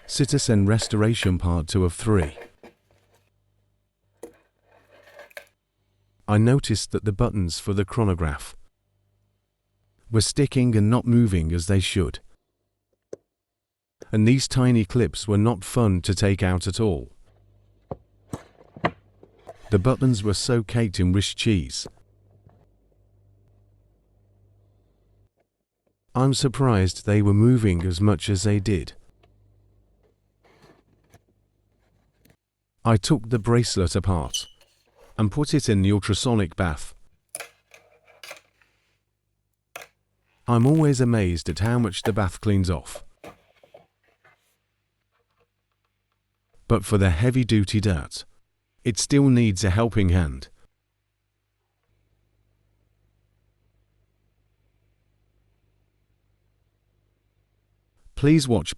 Citizen Restoration Part 2 of 3. I noticed that the buttons for the chronograph were sticking and not moving as they should. And these tiny clips were not fun to take out at all. The buttons were so caked in Swiss cheese. I'm surprised they were moving as much as they did. I took the bracelet apart and put it in the ultrasonic bath. I'm always amazed at how much the bath cleans off. But for the heavy-duty dirt, it still needs a helping hand. Please watch